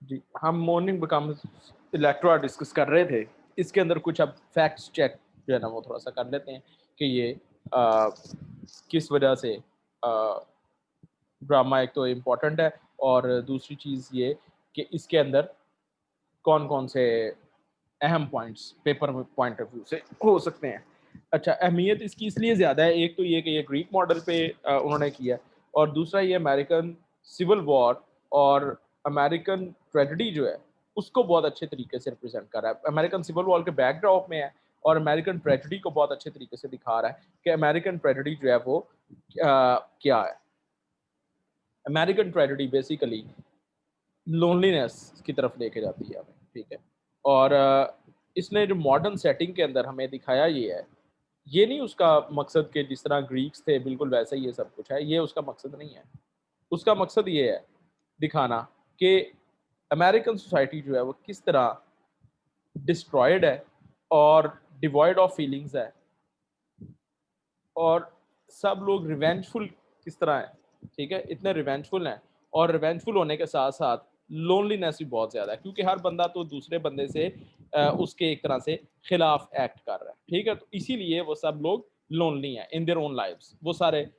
जी, हम morning becomes Electra discuss कर रहे थे। इसके अंदर कुछ अब फैक्ट्स चेक जो है ना वो थोड़ा-सा कर लेते हैं कि ये अ, किस वजह से ड्रामा एक तो इम्पोर्टेंट है और दूसरी चीज़ ये कि इसके अंदर कौन-कौन से अहम points paper point of view से हो सकते हैं। अच्छा, अहमियत इसकी इसलिए ज़्यादा है, एक तो ये कि ये ग्रीक मॉडल पे उन्होंने किया और दूसरा ये अमेरिकन सिविल वॉर और अमेरिकन ट्रेजेडी जो है, उसको बहुत अच्छे तरीके से रिप्रेज़ेंट कर रहा है। अमेरिकन सिविल वॉर के बैकड्रॉप में है और अमेरिकन ट्रेजेडी को बहुत अच्छे तरीके से दिखा रहा है कि अमेरिकन ट्रेजेडी जो है वो क्या है। अमेरिकन ट्रेजेडी बेसिकली लोनलीनेस की तरफ लेके जाती है हमें, ठीक है? और इसने जो मॉडर्न सेटिंग के अंदर हमें दिखाया ये है, ये नहीं उसका मकसद कि जिस तरह ग्रीक्स थे बिल्कुल वैसा ही ये सब कुछ है, ये उसका मकसद नहीं है। उसका मकसद ये है दिखाना कि अमेरिकन सोसाइटी जो है वो किस तरह डिस्ट्रॉयड है और डिवॉइड ऑफ फीलिंग्स है और सब लोग रिवेंजफुल किस तरह हैं, ठीक है? इतने रिवेंजफुल हैं और रिवेंजफुल होने के साथ-साथ लोनलीनेस भी बहुत ज़्यादा है क्योंकि हर बंदा तो दूसरे बंदे से उसके एक तरह से खिलाफ एक्ट कर रहा है, ठीक है? तो इसीलिए वो सब लोग लोनली हैं इन देयर ओन लाइव्स। वो सारे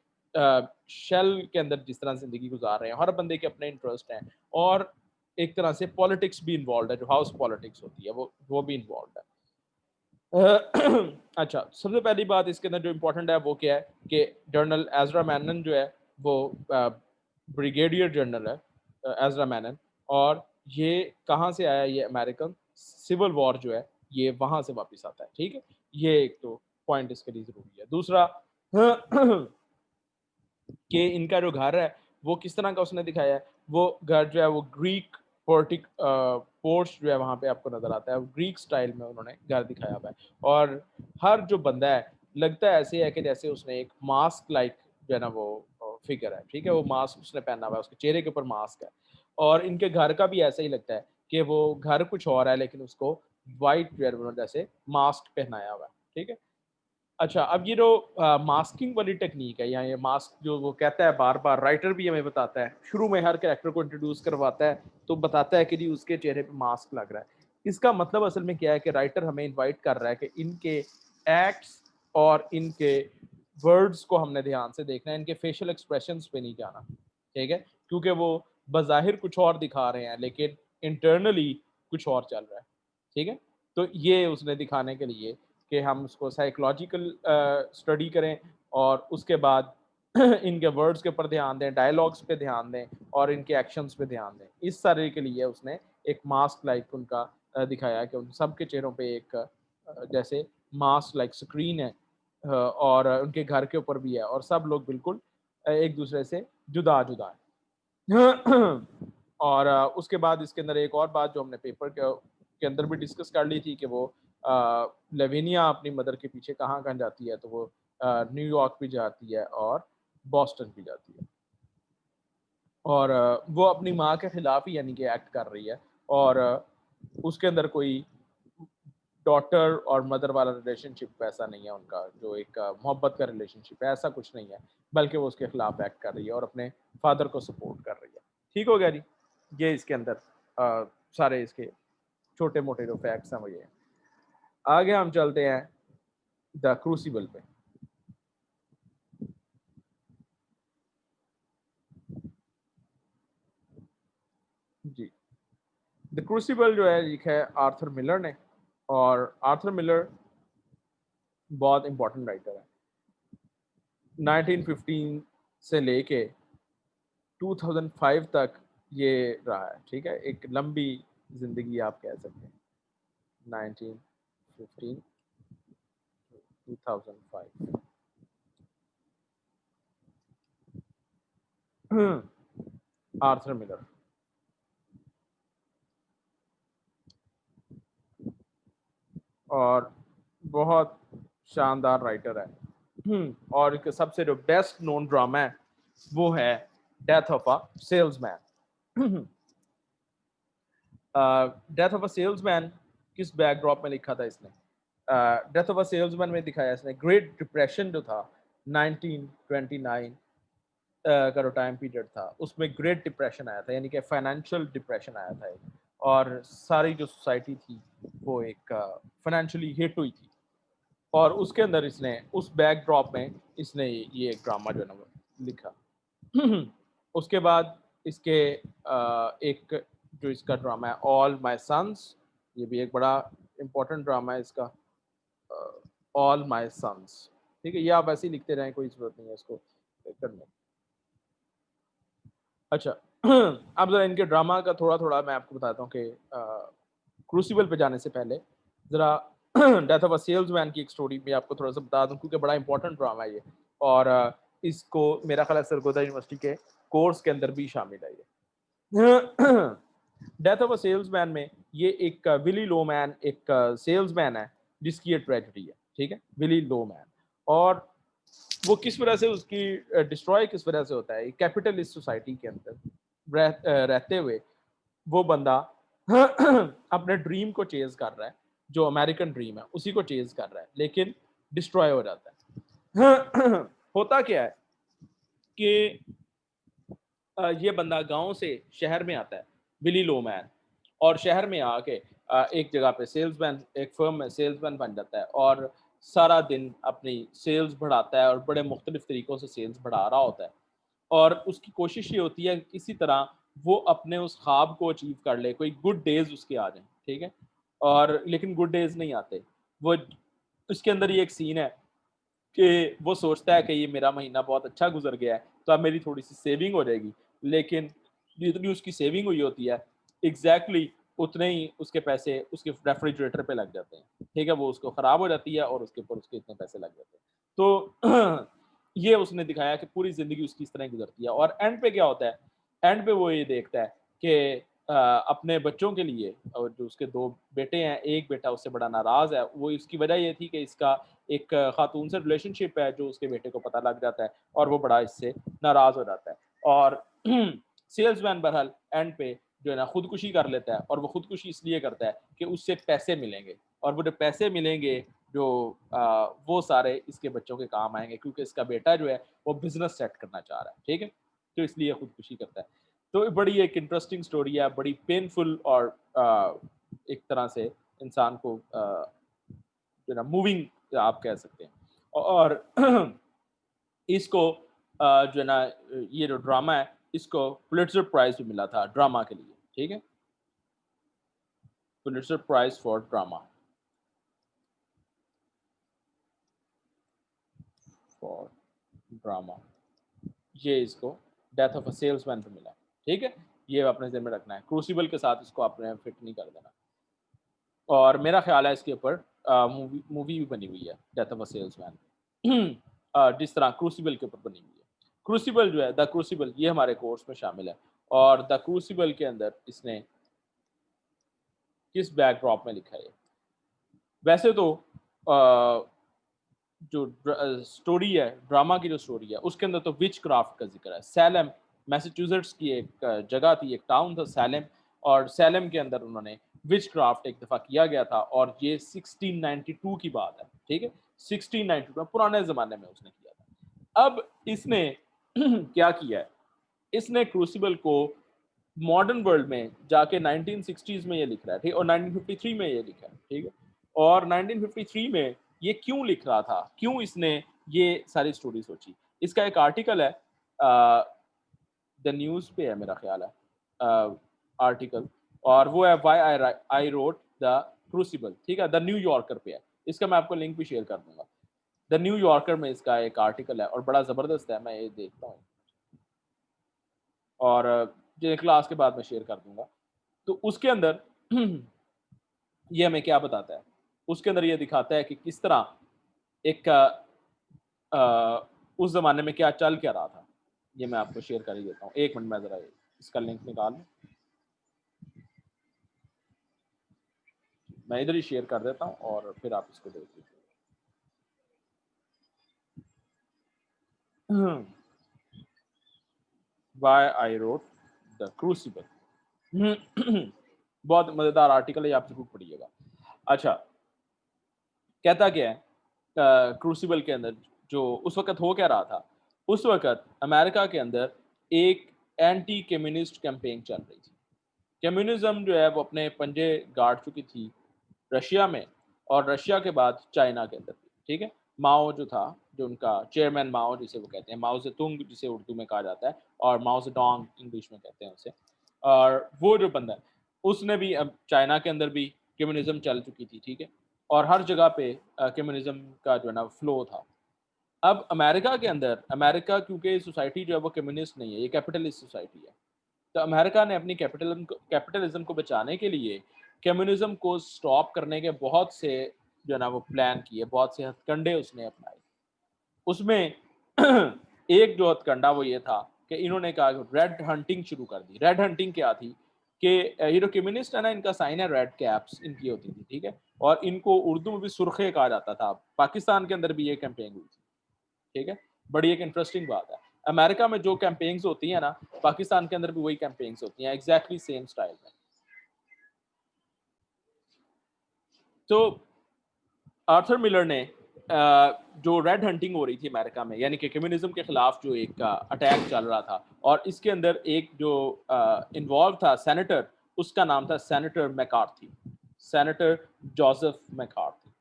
शेल के अंदर जिस तरह ज़िंदगी गुज़ार रहे हैं, हर बंदे के अपने इंटरेस्ट हैं और एक तरह से पॉलिटिक्स भी इन्वॉल्वड है, जो हाउस पॉलिटिक्स होती है, वो भी इन्वॉल्वड है। अ, अच्छा, सबसे पहली बात इसके अंदर जो इम्पोर्टेंट है वो क्या है कि जनरल एज़रा मैनन जो है वो ब्रिगेडियर जनरल है एज़रा मैनन और ये कहाँ से आया ये अमेरिकन सिविल वॉर जो है ये वहाँ से वापस आता है, ठीक है? ये एक तो पॉइंट इसके लिए ज़रूरी है। दूसरा कि इनका जो घर है, वो किस तरह का उसने दिखाया है, वो घर जो है वो ग्रीक पोर्च जो है वहाँ पे आपको नज़र आता है, वो ग्रीक स्टाइल में उन्होंने घर दिखाया हुआ है और हर जो बंदा है, लगता है ऐसे है कि जैसे उसने एक मास्क लाइक जो है ना वो फिगर है, ठीक है? वो मास्क उसने पहना हुआ है, उसके चेहरे के ऊपर मास्क है और इनके घर का भी ऐसा ही लगता है कि वो घर कुछ और है लेकिन उसको व्हाइट जो है उन्होंने जैसे मास्क पहनाया हुआ है, ठीक है? अच्छा, अब ये जो मास्किंग वाली टेक्नीक है या ये मास्क जो वो कहता है बार-बार राइटर भी हमें बताता है, शुरू में हर कैरेक्टर को इंट्रोड्यूस करवाता है, तो बताता है कि जी उसके चेहरे पे मास्क लग रहा है। इसका मतलब असल में क्या है कि राइटर हमें इनवाइट कर रहा है कि इनके एक्ट्स और इनके वर्ड्स को हमने ध्यान से देखना है, इनके फेशियल एक्सप्रेशंस पे नहीं जाना, ठीक है? क्योंकि वो बज़ाहिर कुछ और दिखा रहे हैं, लेकिन इंटरनली कुछ और चल रहा है, ठीक है? तो ये उसने दिखाने के लिए कि हम उसको साइकोलॉजिकल स्टडी करें और उसके बाद इनके वर्ड्स के ऊपर ध्यान दें, डायलॉग्स पे ध्यान दें और इनके एक्शंस पे ध्यान दें। इस तरह के लिए उसने एक मास्क लाइक उनका दिखाया है कि उन सबके चेहरों पे एक जैसे मास्क लाइक स्क्रीन है और उनके घर के ऊपर भी है और सब लोग बिल्कुल एक दूसरे से जुदा-जुदा हैं। और उसके बाद इसके अंदर एक और बात जो हमने पेपर के अंदर भी डिस्कस कर ली थी कि वो लेविनिया अपनी मदर के पीछे कहाँ-कहाँ जाती है, तो वो न्यूयॉर्क भी जाती है और बॉस्टन भी जाती है। और वो अपनी माँ के खिलाफ ही यानी कि एक्ट कर रही है और उसके अंदर कोई डॉटर और मदर वाला रिलेशनशिप वैसा नहीं है उनका, जो एक मोहब्बत का रिलेशनशिप है, ऐसा कुछ नहीं है। बल्कि वो उसके खिलाफ एक्ट कर रही है और अपने फादर को सपोर्ट कर रही है। ठीक हो गया जी? ये इसके अंदर सारे इसके छोटे-मोटे जो फैक्ट्स हैं वो ये हैं। आगे हम चलते हैं द क्रूसिबल पे। जी। द क्रूसिबल जो है लिखा है आर्थर मिलर ने और आर्थर मिलर बहुत इम्पोर्टेंट राइटर है। 1915 से लेके 2005 तक ये रहा है, ठीक है? एक लंबी ज़िंदगी आप कह सकते हैं। 1915 2005 आर्थर मिलर और बहुत शानदार राइटर है। और एक सबसे जो बेस्ट नोन ड्रामा है, वो है death of a salesman. Death of a salesman किस बैकड्रॉप में लिखा था इसने? डेथ ऑफ अ सेल्समैन में दिखाया इसने ग्रेट डिप्रेशन जो था 1929 का जो टाइम पीरियड था उसमें ग्रेट डिप्रेशन आया था, यानी कि फाइनेंशियल डिप्रेशन आया था एक, और सारी जो सोसाइटी थी वो एक फाइनेंशियली हिट हुई थी। और उसके अंदर इसने उस बैकड्रॉप में इसने ये एक ड्रामा जो है ना वो लिखा। उसके बाद इसके एक जो इसका ड्रामा है ऑल माय सन्स, ये भी एक बड़ा इम्पोर्टेंट ड्रामा है इसका, ऑल माय सन्स। ठीक है, ये आप ऐसे ही लिखते रहें, कोई ज़रूरत नहीं है इसको करने की। अच्छा, अब ज़रा इनके ड्रामा का थोड़ा-थोड़ा मैं आपको बताता हूँ कि क्रूसिबल पे जाने से पहले ज़रा डेथ ऑफ अ सेल्समैन की एक स्टोरी भी आपको थोड़ा-सा बता दूँ, क्योंकि बड़ा इम्पोर्टेंट ड्रामा है ये, और इसको मेरा ख़्याल है सरगोदा यूनिवर्सिटी के कोर्स के अंदर भी शामिल है ये। डेथ ऑफ अ सेल्समैन में ये एक विली लोमैन एक सेल्समैन है जिसकी ये ट्रेजेडी है, ठीक है, विली लोमैन। और वो किस वजह से उसकी डिस्ट्रॉय किस वजह से होता है, कैपिटलिस्ट सोसाइटी के अंदर रहते हुए वो बंदा अपने ड्रीम को चेज कर रहा है, जो अमेरिकन ड्रीम है उसी को चेज कर रहा है, लेकिन डिस्ट्रॉय हो जाता है। होता क्या है कि ये बंदा गांव से शहर में आता है, विली लोमैन, और शहर में आके एक जगह पे सेल्समैन, एक फर्म में सेल्समैन बन जाता है, और सारा दिन अपनी सेल्स बढ़ाता है और बड़े मुख्तलिफ तरीक़ों से सेल्स बढ़ा रहा होता है। और उसकी कोशिश ये होती है कि किसी तरह वो अपने उस ख्वाब को अचीव कर ले, कोई गुड डेज़ उसके आ जाएँ, ठीक है? और लेकिन गुड डेज़ नहीं आते। वो उसके अंदर ये एक सीन है कि वो सोचता है कि ये मेरा महीना बहुत अच्छा गुज़र गया है, तो अब मेरी थोड़ी-सी सेविंग हो जाएगी। लेकिन जितनी उसकी सेविंग हुई होती है, एग्ज़ैक्टली उतने ही उसके पैसे उसके रेफ्रिजरेटर पे लग जाते हैं। ठीक है? वो उसको खराब हो जाती है और उसके ऊपर उसके इतने पैसे लग जाते हैं। तो ये उसने दिखाया कि पूरी ज़िंदगी उसकी इस तरह ही गुज़रती है, और एंड पे क्या होता है? एंड पे वो ये देखता है कि अपने बच्चों के लिए, और जो उसके 2 बेटे हैं, एक बेटा उससे बड़ा नाराज़ है। वो इसकी वजह ये थी कि इसका एक खातून से रिलेशनशिप है जो उसके बेटे को पता लग जाता है, और वो बड़ा इससे नाराज़ हो जाता है। और सेल्समैन बहरहाल एंड पे जो है ना खुदकुशी कर लेता है, और वो खुदकुशी इसलिए करता है कि उससे पैसे मिलेंगे, और वो जो पैसे मिलेंगे जो वो सारे इसके बच्चों के काम आएँगे, क्योंकि इसका बेटा जो है वो बिज़नेस सेट करना चाह रहा है, ठीक है? तो इसलिए खुदकुशी करता है। तो बड़ी एक इंटरेस्टिंग स्टोरी है, बड़ी पेनफुल, और एक तरह से इंसान को जो है ना मूविंग आप कह सकते हैं। और इसको जो है ना ये जो ड्रामा है इसको पुलिट्ज़र प्राइज़ भी मिला था ड्रामा के लिए, ठीक है? Pulitzer prize for drama, for drama, ये इसको डेथ ऑफ अ सेल्समैन पे मिला, ठीक है? ये अपने ज़हन में रखना है। क्रूसिबल के साथ इसको आपने फिट नहीं कर देना। और मेरा ख़्याल है इसके ऊपर मूवी मूवी भी बनी हुई है, डेथ ऑफ अ सेल्समैन। जिस तरह क्रूसिबल के ऊपर बनी हुई है। क्रूसिबल जो है, द क्रूसिबल, ये हमारे कोर्स में शामिल है, और द क्रूसिबल के अंदर इसने किस बैकड्रॉप में लिखा है ये? वैसे तो जो स्टोरी है, ड्रामा की जो स्टोरी है, उसके अंदर तो विचक्राफ्ट का ज़िक्र है। सैलम, मैसाचुसेट्स की एक जगह थी, एक टाउन था सैलम, और सैलम के अंदर उन्होंने विचक्राफ्ट एक दफ़ा किया गया था, और ये 1692 की बात है, ठीक है? 1692 में, पुराने ज़माने में उसने किया था। अब इसने क्या किया है? इसने क्रूसिबल को मॉडर्न वर्ल्ड में जाके 1960s में ये लिख रहा है, ठीक है? और 1953 में ये लिखा है, ठीक है? और 1953 में ये क्यों लिख रहा था? क्यों इसने ये सारी स्टोरी सोची? इसका एक आर्टिकल है, द न्यूज़ पे है मेरा ख़्याल है आर्टिकल, और वो है why I wrote the crucible, ठीक है? द न्यू यॉर्कर पे है। इसका मैं आपको लिंक भी शेयर कर दूँगा। द न्यू यॉर्कर में इसका एक आर्टिकल है, और बड़ा ज़बरदस्त है, मैं ये देखता हूँ, और ये क्लास के बाद मैं शेयर कर दूँगा। तो उसके अंदर ये हमें क्या बताता है? उसके अंदर ये दिखाता है कि किस तरह एक उस ज़माने में क्या चल क्या रहा था। ये मैं आपको शेयर कर ही देता हूँ। 1 मिनट में ज़रा इसका लिंक निकाल लूँ। मैं इधर ही शेयर कर देता हूँ, और फिर आप इसको देख लीजिए। Why I wrote the crucible. बहुत मज़ेदार आर्टिकल है, आप ज़रूर पढ़िएगा। अच्छा, कहता क्या है क्रूसिबल के अंदर, जो उस वक़्त हो क्या रहा था? उस वक़्त अमेरिका के अंदर एक एंटी कम्युनिस्ट कैंपेन चल रही थी। कम्युनिज़्म जो है वो अपने पंजे गाड़ चुकी थी रशिया में और रशिया के बाद चाइना के अंदर भी, ठीक है? माओ जो था, जो उनका चेयरमैन माओ जिसे वो कहते हैं, माओ ज़ेतुंग जिसे उर्दू में कहा जाता है और माओ ज़ेडोंग इंग्लिश में कहते हैं उसे। और वो जो बंदा है, उसने भी अब चाइना के अंदर भी कम्युनिज़्म चल चुकी थी, ठीक है? और हर जगह पे कम्युनिज़्म का जो है ना फ्लो था। अब अमेरिका के अंदर अमेरिका क्योंकि सोसाइटी जो है वो कम्युनिस्ट नहीं है, ये कैपिटलिस्ट सोसाइटी है। तो अमेरिका ने अपनी कैपिटलिज्म को बचाने के लिए कम्युनिज्म को स्टॉप करने के बहुत से जो है ना वो प्लान किए, बहुत से हथकंडे उसने अपनाए। उसमें एक जो हथकंडा वो ये था कि इन्होंने कहा रेड हंटिंग शुरू कर दी। रेड हंटिंग क्या थी कि ये जो कम्युनिस्ट है ना, इनका साइन है रेड कैप्स इनकी होती थी, ठीक है? और इनको उर्दू में भी सुर्खे कहा जाता था। पाकिस्तान के अंदर भी ये कैंपेन हुई थी, ठीक है? बड़ी एक इंटरेस्टिंग बात है। अमेरिका में जो कैंपेन्स होती हैं ना, पाकिस्तान के अंदर भी वही कैंपेन्स होती हैं, एग्ज़ैक्टली सेम स्टाइल में। तो आर्थर मिलर ने जो रेड हंटिंग हो रही थी अमेरिका में, यानी कि कम्युनिज्म के खिलाफ जो एक अटैक चल रहा था और इसके अंदर एक जो इन्वॉल्व था सेनेटर, उसका नाम था senator McCarthy, senator Joseph McCarthy,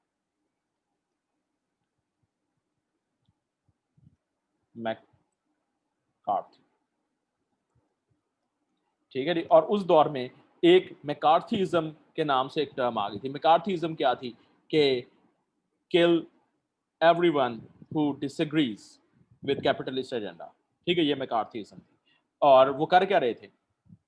McCarthy, ठीक है जी। और उस दौर में एक मैकार्थीज़्म के नाम से एक टर्म आ गई थी। मैकार्थीज़्म क्या थी कि kill everyone who disagrees with capitalist agenda, ठीक है? ये मैकार्थीज़्म थी। और वो कर क्या रहे थे?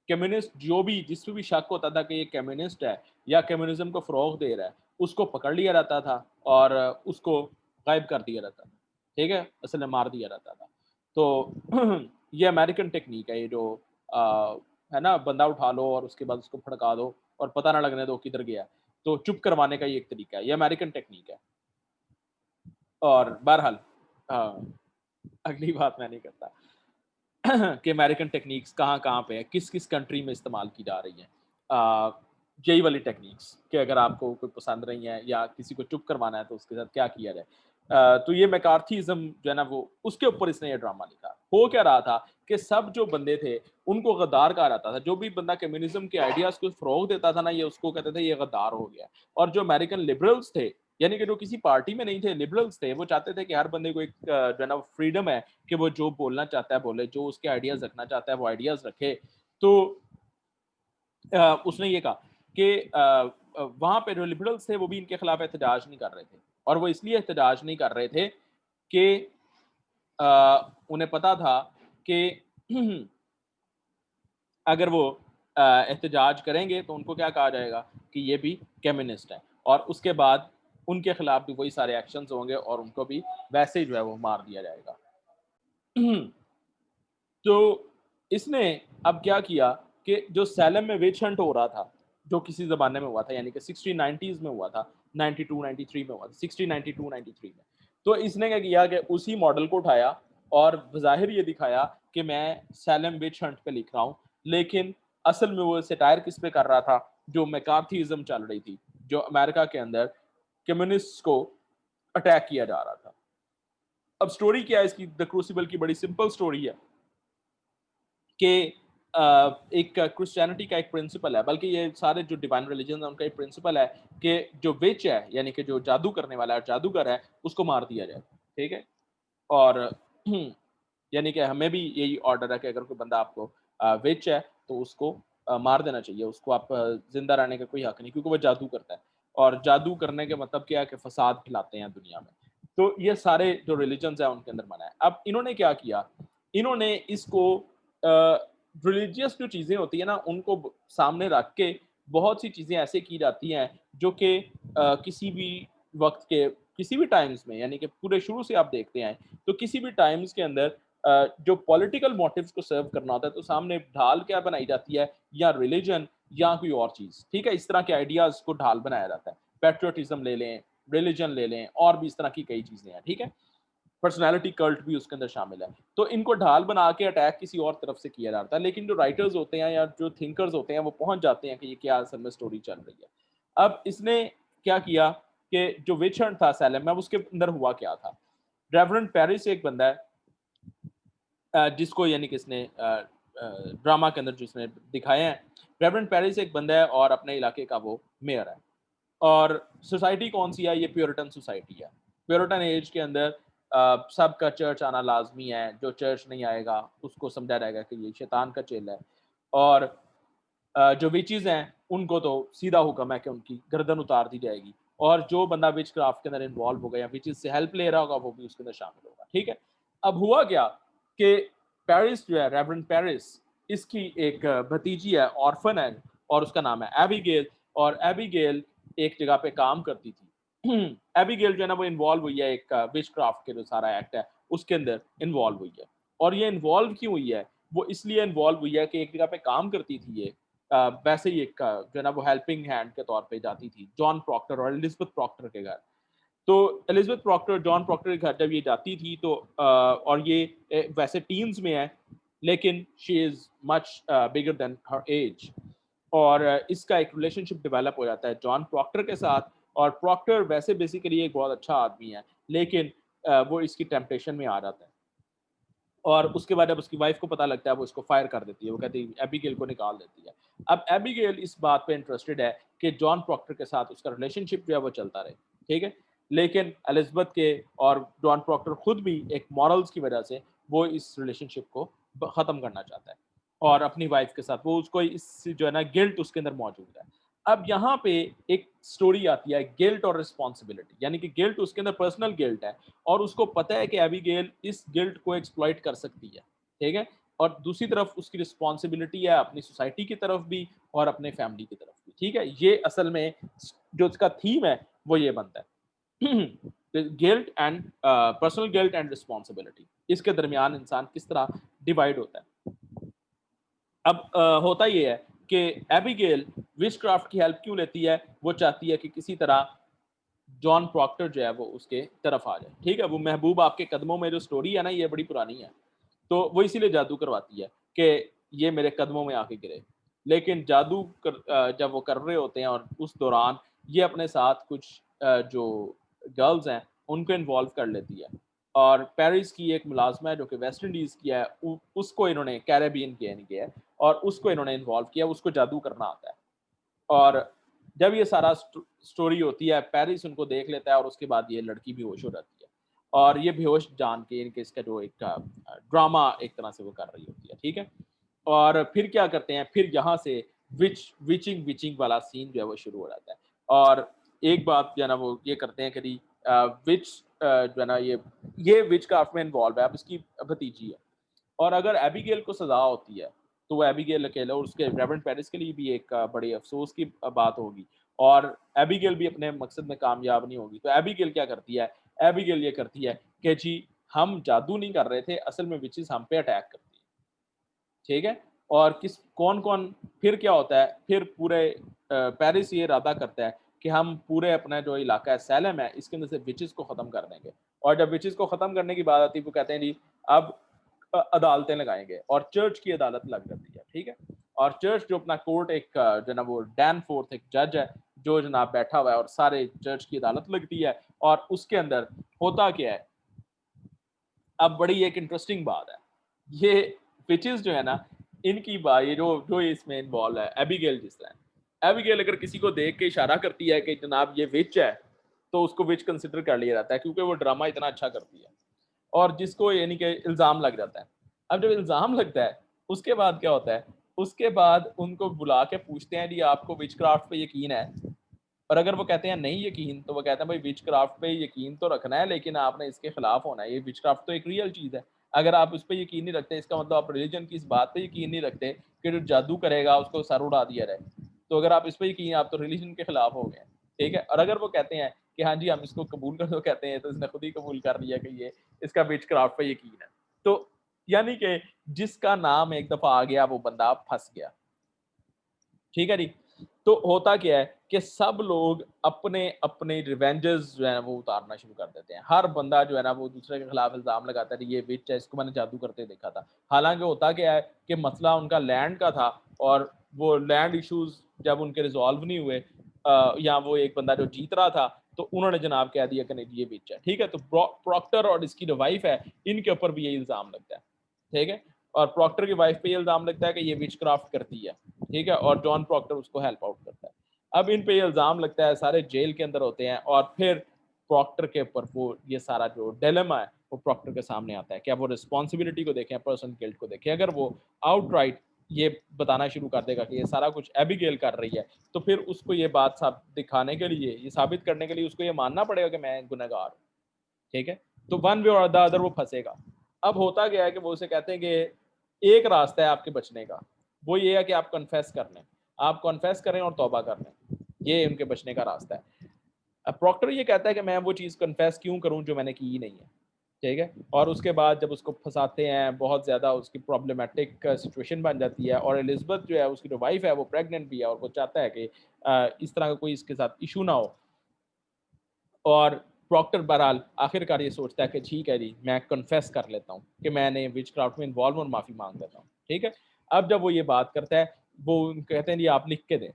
कम्युनिस्ट जो भी जिस पे भी शक होता था कि ये कम्युनिस्ट है या कम्युनिज्म को फ़रोग़ दे रहा है, उसको पकड़ लिया जाता था और उसको गायब कर दिया जाता था, ठीक है? असल में मार दिया जाता था। तो ये अमेरिकन टेक्नीक है, ये जो है ना, बंदा उठा लो और उसके बाद उसको भड़का दो और पता ना लगने दो किधर गया है। तो चुप करवाने का ये एक तरीका है, ये अमेरिकन टेक्नीक है। और बहरहाल हाँ, अगली बात मैं नहीं करता कि अमेरिकन टेक्निक्स कहाँ-कहाँ पे है, किस-किस कंट्री में इस्तेमाल की जा रही हैं। यही वाली टेक्निक्स कि अगर आपको कोई पसंद नहीं है या किसी को चुप करवाना है तो उसके साथ क्या किया जाए। तो ये मैकार्थीज़्म जो है ना वो उसके ऊपर इसने ये ड्रामा लिखा। हो क्या रहा था कि सब जो बंदे थे उनको गद्दार कहा जाता था। जो भी बंदा कम्युनिज़्म के आइडियाज़ को फ़रोग़ देता था ना, ये उसको कहते थे ये गद्दार हो गया। और जो अमेरिकन लिबरल्स थे, यानी कि जो किसी पार्टी में नहीं थे, लिबरल्स थे, वो चाहते थे कि हर बंदे को एक जो है ना फ्रीडम है कि वो जो बोलना चाहता है बोले, जो उसके आइडियाज़ रखना चाहता है वो आइडियाज़ रखे। तो उसने ये कहा कि वहाँ पे जो लिबरल्स थे वो भी इनके खिलाफ एहतजाज नहीं कर रहे थे और वो इसलिए एहतजाज नहीं कर रहे थे कि उन्हें पता था कि अगर वो एहतजाज करेंगे तो उनको क्या कहा जाएगा कि ये भी कम्युनिस्ट हैं और उसके बाद उनके खिलाफ भी वही सारे एक्शंस होंगे और उनको भी वैसे ही जो है वो मार दिया जाएगा। तो इसने अब क्या किया कि जो सैलम में विच हंट हो रहा था, जो किसी ज़माने में हुआ था, यानी कि 1690s में हुआ था, 92, 93 में हुआ था, 1692, 93 में। तो इसने क्या किया कि उसी मॉडल को उठाया और बज़ाहिर ये दिखाया कि मैं सैलम विच हंट पे लिख रहा हूँ, लेकिन असल में वो सैटायर किस पे कर रहा था, जो मैकार्थीज़्म चल रही थी, जो अमेरिका के अंदर कम्युनिस्ट्स को अटैक किया जा रहा था। अब स्टोरी क्या है इसकी, द क्रूसिबल की बड़ी सिंपल स्टोरी है। कि एक क्रिश्चियनिटी का एक प्रिंसिपल है, बल्कि ये सारे जो डिवाइन रिलीजन है उनका एक प्रिंसिपल है कि जो विच है, यानी कि जो जादू करने वाला है, जादूगर है, उसको मार दिया जाए, ठीक है? और यानी कि हमें भी यही ऑर्डर है कि अगर कोई बंदा आपको विच है तो उसको मार देना चाहिए, उसको आप ज़िंदा रहने का कोई हक नहीं, क्योंकि वो जादू करता है और जादू करने का मतलब क्या है कि फ़साद फैलाते हैं दुनिया में। तो ये सारे जो रिलिजन्स हैं उनके अंदर मना है। अब इन्होंने क्या किया, इन्होंने इसको रिलीजियस जो चीज़ें होती हैं ना, उनको सामने रख के बहुत सी चीज़ें ऐसे की जाती हैं जो कि किसी भी वक्त के किसी भी टाइम्स में, यानी कि पूरे शुरू से आप देखते आए, तो किसी भी टाइम्स के अंदर जो पॉलिटिकल मोटिव्स को सर्व करना होता है तो सामने ढाल क्या बनाई जाती है, या रिलीजन या कोई और चीज़, ठीक है? इस तरह के आइडियाज़ को ढाल बनाया जाता है। पैट्रियोटिज्म ले लें, रिलीजन ले लें, और भी इस तरह की कई चीज़ें हैं, ठीक है? पर्सनैलिटी कल्ट भी उसके अंदर शामिल है। तो इनको ढाल बना के अटैक किसी और तरफ से किया जाता है। लेकिन जो राइटर्स होते हैं या जो थिंकर्स होते हैं वो पहुँच जाते हैं कि ये क्या असल में स्टोरी चल रही है। अब इसने क्या किया कि जो विच हंट था सैलम में, अब उसके अंदर हुआ क्या था? रेवरेंड पेरिस एक बंदा है, जिसको यानी कि इसने ड्रामा के अंदर जिसने दिखाया है। रेवरेंड पेरिस एक बंदा है और अपने इलाके का वो मेयर है। और सोसाइटी कौन-सी है? ये प्यूरिटन सोसाइटी है। प्यूरिटन एज के अंदर सबका चर्च आना लाज़मी है, जो चर्च नहीं आएगा उसको समझा जाएगा कि ये शैतान का चेला है। और जो विचेज़ हैं, उनको तो सीधा हुक्म है कि उनकी गर्दन उतार दी जाएगी और जो बंदा विचक्राफ्ट के अंदर इन्वॉल्व होगा या विचेज़ से हेल्प ले रहा होगा, वो भी उसके अंदर शामिल होगा, ठीक है? अब हुआ क्या कि पेरिस जो है, रेवरेंड पेरिस, इसकी एक भतीजी है, ऑर्फन है और उसका नाम है एबिगेल और एबिगेल एक जगह पे काम करती थी। एबिगेल जो है ना, वो इन्वॉल्व हुई है एक विचक्राफ्ट के जो सारा एक्ट है, उसके अंदर इन्वॉल्व हुई है। और ये इन्वॉल्व क्यों हुई है? वो इसलिए इन्वॉल्व हुई है कि एक जगह पे काम करती थी ये वैसे ही एक जो है ना वो हेल्पिंग हैंड के तौर पे जाती थी जॉन प्रॉक्टर और एलिज़ाबेथ प्रॉक्टर के घर। तो एलिज़ाबेथ प्रॉक्टर, जॉन प्रॉक्टर के घर जब ये जाती थी तो और ये वैसे टीन्स में है, लेकिन she is much bigger than her age और इसका एक रिलेशनशिप डेवलप हो जाता है जॉन प्रॉक्टर के साथ और प्रॉक्टर वैसे बेसिकली एक बहुत अच्छा आदमी है, लेकिन वो इसकी टेम्पटेशन में आ जाता है। और उसके बाद जब उसकी वाइफ को पता लगता है, वो इसको फायर कर देती है। वो कहती है एबिगेल को निकाल देती है। अब एबिगेल इस बात पे इंटरेस्टेड है कि जॉन प्रॉक्टर के साथ उसका रिलेशनशिप जो है वो चलता रहे, ठीक है? लेकिन एलिज़ाबेथ के और जॉन प्रॉक्टर खुद भी एक मॉरल्स की वजह से वो इस रिलेशनशिप को ख़त्म करना चाहता है और अपनी वाइफ के साथ वो उसको इस जो है ना गिल्ट उसके अंदर मौजूद है। अब यहाँ पे एक स्टोरी आती है गिल्ट और रिस्पॉन्सिबिलिटी, यानी कि गिल्ट उसके अंदर पर्सनल गिल्ट है और उसको पता है कि एबिगेल इस गिल्ट को एक्सप्लॉइट कर सकती है, ठीक है? और दूसरी तरफ उसकी रिस्पॉन्सिबिलिटी है अपनी सोसाइटी की तरफ भी और अपने फैमिली की तरफ भी, ठीक है? ये असल में जो इसका थीम है, वो ये बनता है। Guilt and personal guilt and responsibility, इसके दरमियान इंसान किस तरह डिवाइड होता है। अब होता ये है कि एबिगेल विचक्राफ्ट की हेल्प क्यों लेती है? वो चाहती है कि किसी तरह जॉन प्रॉक्टर जो है वो उसके तरफ आ जाए, ठीक है? वो महबूब आपके कदमों में जो स्टोरी है ना, ये बड़ी पुरानी है। तो वो इसीलिए जादू करवाती है कि ये मेरे कदमों में आके गिरे। लेकिन जब वो कर रहे होते हैं और उस दौरान ये अपने साथ कुछ जो गर्ल्स हैं, उनको इन्वॉल्व कर लेती है। और पेरिस की एक मुलाज़िमा है जो कि वेस्ट इंडीज़ की है, उ उसको इन्होंने कैरेबियन की यानी कि है और उसको इन्होंने इन्वॉल्व किया, उसको जादू करना आता है। और जब ये सारा स्टोरी होती है, पेरिस उनको देख लेता है और उसके बाद ये लड़की बेहोश हो जाती है। और ये बेहोश जान के इनके इसका जो एक ड्रामा एक तरह से वो कर रही होती है, ठीक है? और फिर क्या करते हैं, फिर यहाँ से विचिंग विचिंग वाला सीन जो है वो शुरू हो जाता है। और एक बात जो है ना वो ये करते हैं कि जी जो है ना ये विचक्राफ्ट में इन्वॉल्व है, अब इसकी भतीजी है। और अगर एबिगेल को सज़ा होती है, तो वो एबिगेल अकेला और उसके रेवरेंड पेरिस के लिए भी एक बड़ी अफ़सोस की बात होगी और एबिगेल भी अपने मकसद में कामयाब नहीं होगी। तो एबिगेल क्या करती है? एबिगेल ये करती है कि जी, हम जादू नहीं कर रहे थे, असल में विचेज़ हम पे अटैक करती हैं, ठीक है? और कौन-कौन फिर क्या होता है, फिर पूरे पेरिस ये इरादा करता है कि हम पूरे अपना जो इलाका है, सैलम है, इसके अंदर से विचेज़ को ख़त्म कर देंगे। और जब विचेज़ को ख़त्म करने की बात आती है, वो कहते हैं जी, अब अदालतें लगाएँगे और चर्च की अदालत लग जाती है, ठीक है? और चर्च जो अपना कोर्ट एक जो है ना वो डैनफोर्थ एक जज है, जो जनाब बैठा हुआ है और सारे चर्च की अदालत लगती है और उसके अंदर होता क्या है, अब बड़ी एक इंटरेस्टिंग बात है। ये विचेज़ जो है ना, इनकी ये जो जो इसमें इन्वॉल्व है, एबिगेल जिस तरह है। एबिगेल अगर किसी को देख के इशारा करती है कि जनाब ये विच है, तो उसको विच कंसिडर कर लिया जाता है क्योंकि वो ड्रामा इतना अच्छा करती है। और जिसको यानी कि इल्ज़ाम लग जाता है। अब जब इल्ज़ाम लगता है, उसके बाद क्या होता है, उसके बाद उनको बुला के पूछते हैं, "जी, आपको विचक्राफ्ट पे यकीन है?" और अगर वो कहते हैं, "नहीं यकीन", तो वो कहते हैं, "भाई, विचक्राफ्ट पे यकीन तो रखना है, लेकिन आपने इसके खिलाफ होना है। ये विचक्राफ्ट तो एक रियल चीज़ है। अगर आप उस पे यकीन नहीं रखते, इसका मतलब आप रिलीजन की इस बात पे यकीन नहीं रखते कि जो जादू करेगा, उसको सर उड़ा दिया जाए। तो अगर आप इस पे यकीन आप तो रिलीजन के खिलाफ हो गए हैं।" ठीक है? और अगर वो कहते हैं कि हाँ जी, हम इसको कबूल कर लो, कहते हैं, तो इसने खुद ही कबूल कर लिया कि ये इसका विचक्राफ्ट पे यकीन है। तो यानी कि जिसका नाम एक दफ़ा आ गया, वो बंदा फँस गया। ठीक है जी? तो होता क्या है कि सब लोग अपने-अपने रिवेंजेस जो है ना वो उतारना शुरू कर देते हैं। हर बंदा जो है ना वो दूसरे के खिलाफ इल्ज़ाम लगाता है, ये विच है, इसको मैंने जादू करते देखा था। हालाँकि होता क्या है कि मसला उनका लैंड का था और वो लैंड इश्यूज़ जब उनके रिज़ॉल्व नहीं हुए या वो एक बंदा जो जीत रहा था, तो उन्होंने जनाब कह दिया कि नहीं जी ये विच है। ठीक है? तो प्रॉक्टर और इसकी जो वाइफ़ है, इनके ऊपर भी ये इल्ज़ाम लगता है। ठीक है। और प्रॉक्टर की वाइफ पे ये इल्जाम लगता है कि ये विच क्राफ्ट करती है, ठीक है, और जॉन प्रॉक्टर उसको हेल्प आउट करता है। अब इन पे ये इल्जाम लगता है, सारे जेल के अंदर होते हैं, और फिर प्रॉक्टर के ऊपर वो ये सारा जो डिलेमा है वो प्रॉक्टर के सामने आता है। क्या वो रिस्पॉन्सिबिलिटी को देखें, पर्सन गिल्ट को देखें? अगर वो आउटराइट ये बताना शुरू कर देगा कि ये सारा कुछ एबिगेल कर रही है, तो फिर उसको ये बात दिखाने के लिए, ये साबित करने के लिए उसको ये मानना पड़ेगा कि मैं गुनहगार हूँ, ठीक है। तो वन वे और द अदर वो फंसेगा। अब होता गया है कि वो उसे कहते हैं कि एक रास्ता है आपके बचने का, वो ये है कि आप कन्फेस कर लें, आप कन्फेस करें और तौबा कर लें, ये उनके बचने का रास्ता है। अब प्रॉक्टर ये कहता है कि मैं वो चीज़ कन्फेस क्यों करूं जो मैंने की ही नहीं है, ठीक है। और उसके बाद जब उसको फंसाते हैं, बहुत ज़्यादा उसकी प्रॉब्लमेटिक सिचुएशन बन जाती है, और एलिजबेथ जो है उसकी जो वाइफ है वो प्रेग्नेंट भी है, और वो चाहता है कि इस तरह का कोई इसके साथ इशू ना हो। और प्रॉक्टर बहरहाल आखिरकार ये सोचता है कि ठीक है जी, मैं कन्फेस कर लेता हूँ कि मैंने विचक्राफ्ट में इन्वॉल्व और माफ़ी मांग लेता हूँ, ठीक है। अब जब वो ये बात करता है, वो कहते हैं जी आप लिख के दें।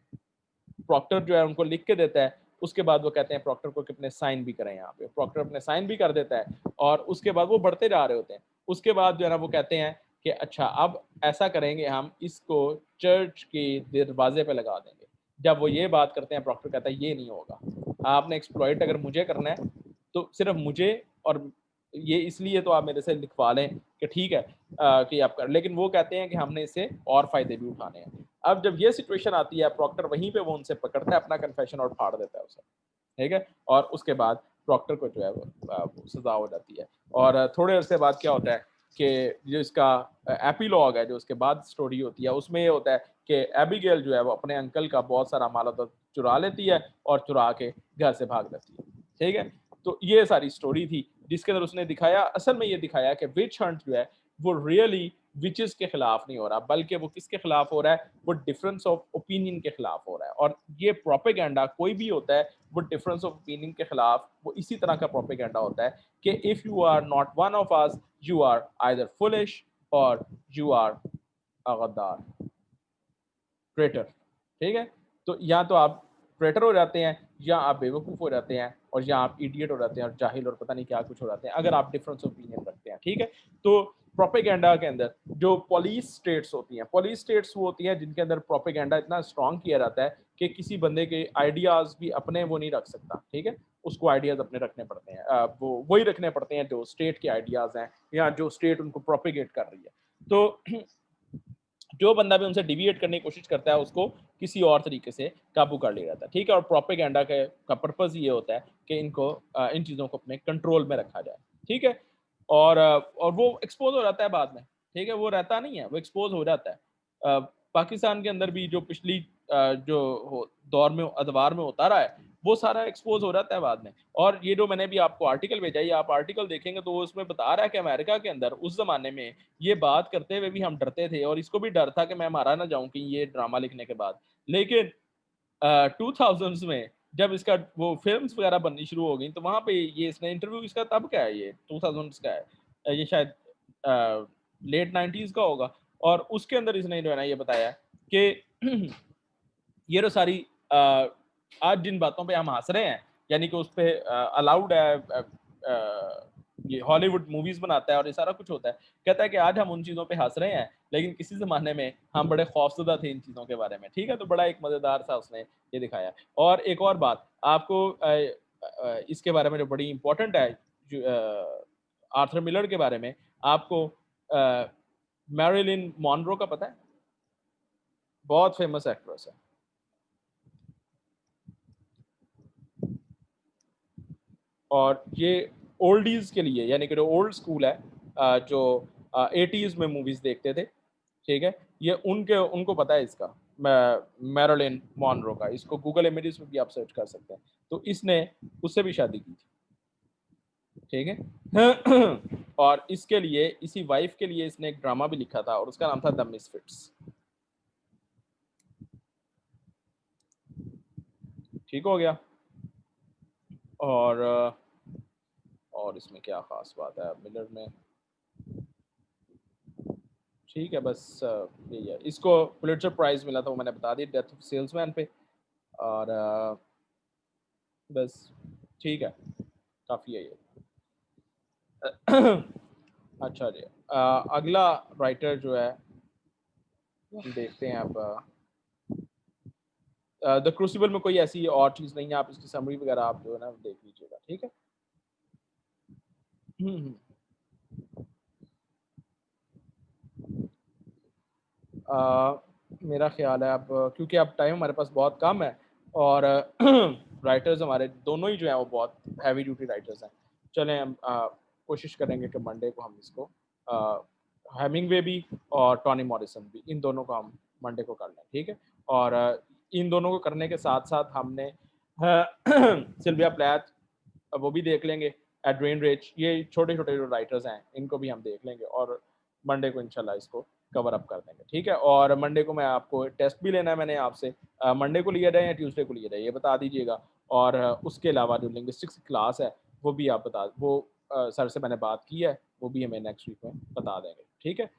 प्रॉक्टर जो है उनको लिख के देता है। उसके बाद वो कहते हैं प्रॉक्टर को कि अपने साइन भी करें यहाँ पे। प्रॉक्टर अपने साइन भी कर देता है, और उसके बाद वो बढ़ते जा रहे होते हैं। उसके बाद जो है ना वो कहते हैं कि अच्छा अब ऐसा करेंगे, हम इसको चर्च के दरवाजे पे लगा देंगे। जब वो ये बात करते हैं, प्रॉक्टर कहता है ये नहीं होगा, आपने एक्सप्लॉइट अगर मुझे करना है तो सिर्फ मुझे, और ये इसलिए तो आप मेरे से लिखवा लें कि ठीक है कि आप कर, लेकिन वो कहते हैं कि हमने इससे और फायदे भी उठाने हैं। अब जब ये सिचुएशन आती है, प्रॉक्टर वहीं पे वो उनसे पकड़ता है अपना कन्फेशन और फाड़ देता है उसे, ठीक है। और उसके बाद प्रॉक्टर को जो है वो सजा हो जाती है। और थोड़े अरसे बाद क्या होता है कि जो इसका एपीलॉग है, जो उसके बाद स्टोरी होती है, उसमें ये होता है कि एबिगेल जो है वो अपने अंकल का बहुत सारा माल चुरा लेती है, और चुरा के घर से भाग जाती है, ठीक है। तो ये सारी स्टोरी थी जिसके अंदर उसने दिखाया, असल में ये दिखाया कि विच हंट जो है वो रियली विचेस के खिलाफ नहीं हो रहा, बल्कि वो किसके खिलाफ हो रहा है, वो डिफरेंस ऑफ ओपिनियन के खिलाफ हो रहा है। और ये प्रोपेगेंडा कोई भी होता है, वो डिफरेंस ऑफ ओपिनियन के खिलाफ, वो इसी तरह का प्रोपेगेंडा होता है कि if you are not one of us, you are either foolish और यू आर अ गद्दार, ट्रेटर, ठीक है। तो या तो आप ट्रेटर हो जाते हैं, या आप बेवकूफ़ हो जाते हैं, और या आप इडियट हो जाते हैं, और जाहिल और पता नहीं क्या कुछ हो जाते हैं, अगर आप डिफरेंस ओपिनियन रखते हैं, ठीक है। तो प्रोपेगेंडा के अंदर जो पुलिस स्टेट्स होती हैं, पुलिस स्टेट्स वो होती हैं जिनके अंदर प्रोपेगेंडा इतना स्ट्रॉन्ग किया जाता है कि किसी बंदे के आइडियाज़ भी अपने वो नहीं रख सकता, ठीक है। उसको आइडियाज़ अपने रखने पड़ते हैं, वो वही रखने पड़ते हैं जो स्टेट के आइडियाज़ हैं, या जो स्टेट उनको प्रोपेगेट कर रही है। तो जो बंदा भी उनसे डिविएट करने की कोशिश करता है, उसको किसी और तरीके से काबू कर लिया जाता है, ठीक है। और प्रोपेगेंडा का पर्पज़ ये होता है कि इनको इन चीज़ों को अपने कंट्रोल में रखा जाए, ठीक है। और वो एक्सपोज़ हो जाता है बाद में, ठीक है, वो रहता नहीं है, वो एक्सपोज़ हो जाता है। पाकिस्तान के अंदर भी जो पिछली जो हो दौर में अदवार में होता रहा है, वो सारा एक्सपोज़ हो जाता है बाद में। और ये जो मैंने अभी आपको आर्टिकल भेजा है, ये आप आर्टिकल देखेंगे तो वो उसमें बता रहा है कि अमेरिका के अंदर उस ज़माने में ये बात करते हुए भी हम डरते थे, और इसको भी डर था कि मैं मारा ना जाऊँ कहीं ये ड्रामा लिखने के बाद। लेकिन 2000s में जब इसका वो फ़िल्म्स वगैरह बननी शुरू हो गई, तो वहाँ पे ये इसने इंटरव्यू, इसका तब का है, ये 2000s का है। ये शायद लेट 90s का होगा, और उसके अंदर इसने जो है ना ये बताया कि ये जो सारी आज जिन बातों पे हम हँस रहे हैं, यानी कि उस पे अलाउड है, ये हॉलीवुड मूवीज़ बनाता है और ये सारा कुछ होता है। कहता है कि आज हम उन चीज़ों पे हँस रहे हैं, लेकिन किसी ज़माने में हम बड़े खौफ़ज़दा थे इन चीज़ों के बारे में, ठीक है? तो बड़ा एक मज़ेदार सा उसने ये दिखाया। और एक और बात आपको इसके बारे में जो बड़ी इम्पोर्टेंट है, जो आर्थर मिलर के बारे में, आपको मैरिलिन मोनरो का पता है? बहुत फ़ेमस एक्ट्रेस है। और ये ओल्डीज़ के लिए, यानी कि जो ओल्ड स्कूल है, जो 80s में मूवीज़ देखते थे, ठीक है? ये उनके उनको पता है इसका, मैरिलिन मोनरो का। इसको गूगल इमेजेस में भी आप सर्च कर सकते हैं। तो इसने उससे भी शादी की थी, ठीक है? और इसके लिए, इसी वाइफ़ के लिए इसने एक ड्रामा भी लिखा था, और उसका नाम था द मिसफिट्स। ठीक हो गया? और और इसमें क्या ख़ास बात है मिलर में? ठीक है, बस यही है। इसको पुलिट्ज़र प्राइज़ मिला था, वो मैंने बता दी, डेथ ऑफ सेल्समैन पे। और बस ठीक है, काफ़ी है ये। अच्छा जी। अगला राइटर जो है हम देखते हैं अब द क्रूसिबल में कोई ऐसी और चीज़ नहीं है, आप इसकी समरी वगैरह आप जो है ना देख लीजिएगा, ठीक है? हुँ, हुँ। मेरा ख़्याल है अब क्योंकि अब टाइम हमारे पास बहुत कम है और राइटर्स हमारे दोनों ही जो हैं वो बहुत हैवी ड्यूटी राइटर्स हैं। चलें हम कोशिश करेंगे कि मंडे को हम इसको अ, हेमिंगवे भी और टोनी मॉरिसन भी, इन दोनों को हम मंडे को कर लें, ठीक है? और इन दोनों को करने के साथ-साथ हमने सिल्विया प्लैथ वो भी देख लेंगे, एड्रियन रिच, ये छोटे-छोटे जो राइटर्स हैं, इनको भी हम देख लेंगे और मंडे को इंशाल्लाह इसको कवर अप कर देंगे, ठीक है? और मंडे को मैं आपको टेस्ट भी लेना है मैंने आपसे मंडे को लिया जाए या ट्यूसडे को लिया जाए, ये बता दीजिएगा और उसके अलावा जो लिंग्विस्टिक्स की क्लास है, वो भी आप बता वो सर से मैंने बात की है, वो भी हमें नेक्स्ट वीक में बता देंगे, ठीक है?